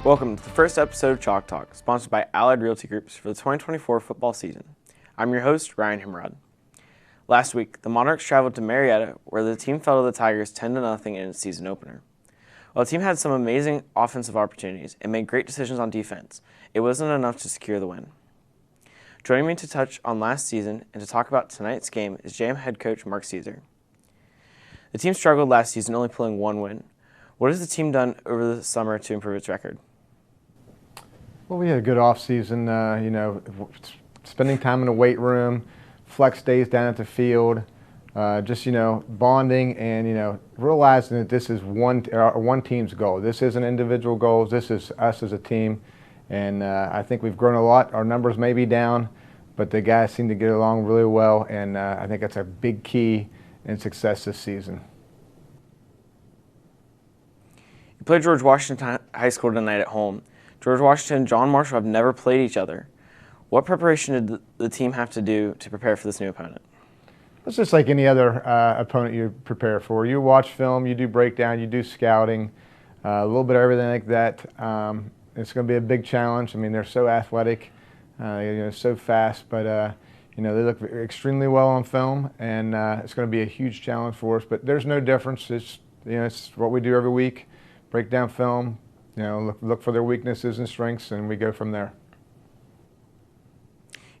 Welcome to the first episode of Chalk Talk, sponsored by Allied Realty Groups for the 2024 football season. I'm your host, Ryan Himrod. Last week, the Monarchs traveled to Marietta, where the team fell to the Tigers 10-0 in its season opener. While the team had some amazing offensive opportunities and made great decisions on defense, it wasn't enough to secure the win. Joining me to touch on last season and to talk about tonight's game is JM head coach Mark Cisar. The team struggled last season, only pulling one win. What has the team done over the summer to improve its record? Well, we had a good off season, spending time in the weight room, flex days down at the field, bonding and, realizing that this is one team's goal. This isn't individual goals. This is us as a team. And I think we've grown a lot. Our numbers may be down, but the guys seem to get along really well. And I think that's a big key in success this season. You played George Washington High School tonight at home. George Washington and John Marshall have never played each other. What preparation did the team have to do to prepare for this new opponent? It's just like any other opponent you prepare for. You watch film, you do breakdown, you do scouting, a little bit of everything like that. It's going to be a big challenge. I mean, they're so athletic, so fast, but they look extremely well on film, and it's going to be a huge challenge for us. But there's no difference. It's what we do every week: break down film. Look for their weaknesses and strengths, and we go from there.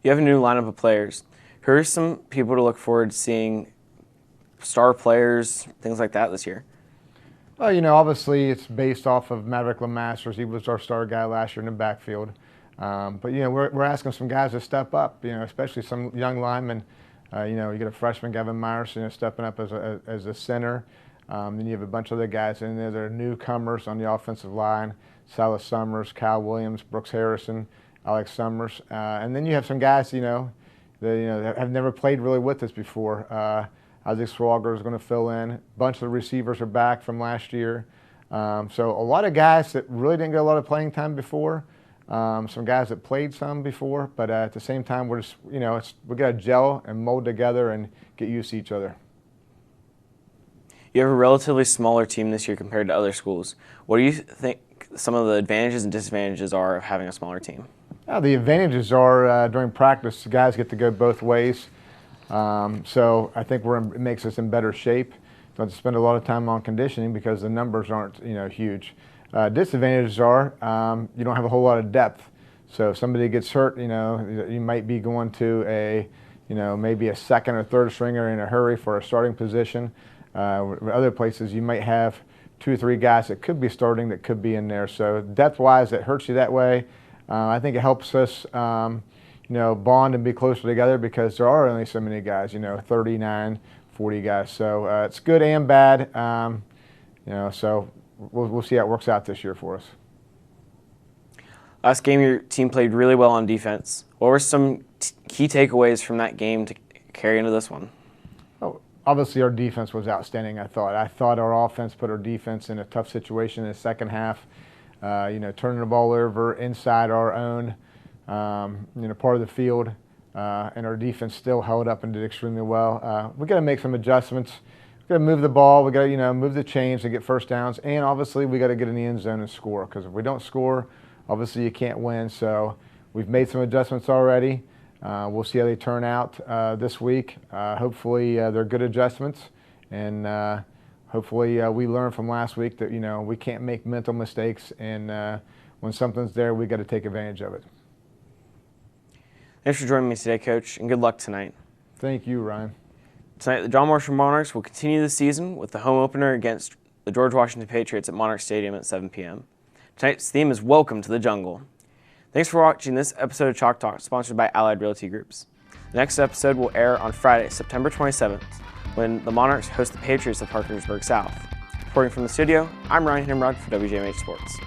You have a new lineup of players. Who are some people to look forward to seeing, star players, things like that this year? Well, obviously it's based off of Maverick LeMasters. He was our star guy last year in the backfield. But we're asking some guys to step up, especially some young linemen. You get a freshman, Gavin Myers, stepping up as a center. Then you have a bunch of other guys in there that are newcomers on the offensive line: Silas Summers, Kyle Williams, Brooks Harrison, Alex Summers. And then you have some guys, that have never played really with us before. Isaac Swager is going to fill in. A bunch of the receivers are back from last year. So a lot of guys that really didn't get a lot of playing time before. Some guys that played some before, but at the same time, we're just, we got to gel and mold together and get used to each other. You have a relatively smaller team this year compared to other schools. What do you think some of the advantages and disadvantages are of having a smaller team? The advantages are during practice, the guys get to go both ways. So I think it makes us in better shape. Don't have to spend a lot of time on conditioning because the numbers aren't huge. Disadvantages are you don't have a whole lot of depth. So if somebody gets hurt, you might be going to maybe a second or third stringer in a hurry for a starting position. Other places you might have 2 or 3 guys that could be starting, that could be in there. So depth-wise, it hurts you that way. I think it helps us, bond and be closer together because there are only so many guys, 39, 40 guys. So it's good and bad. So we'll see how it works out this year for us. Last game, your team played really well on defense. What were some key takeaways from that game to carry into this one? Obviously, our defense was outstanding, I thought. I thought our offense put our defense in a tough situation in the second half, turning the ball over inside our own, part of the field, and our defense still held up and did extremely well. We got to make some adjustments. We got to move the ball. We got to, move the chains to get first downs, and obviously we got to get in the end zone and score. Because if we don't score, obviously you can't win. So we've made some adjustments already. We'll see how they turn out this week. Hopefully they're good adjustments, and hopefully we learn from last week that we can't make mental mistakes, and when something's there, we got to take advantage of it. Thanks for joining me today, Coach, and good luck tonight. Thank you, Ryan. Tonight, the John Marshall Monarchs will continue the season with the home opener against the George Washington Patriots at Monarch Stadium at 7 p.m. Tonight's theme is Welcome to the Jungle. Thanks for watching this episode of Chalk Talk, sponsored by Allied Realty Groups. The next episode will air on Friday, September 27th, when the Monarchs host the Patriots of Parkersburg South. Reporting from the studio, I'm Ryan Himrod for WJMH Sports.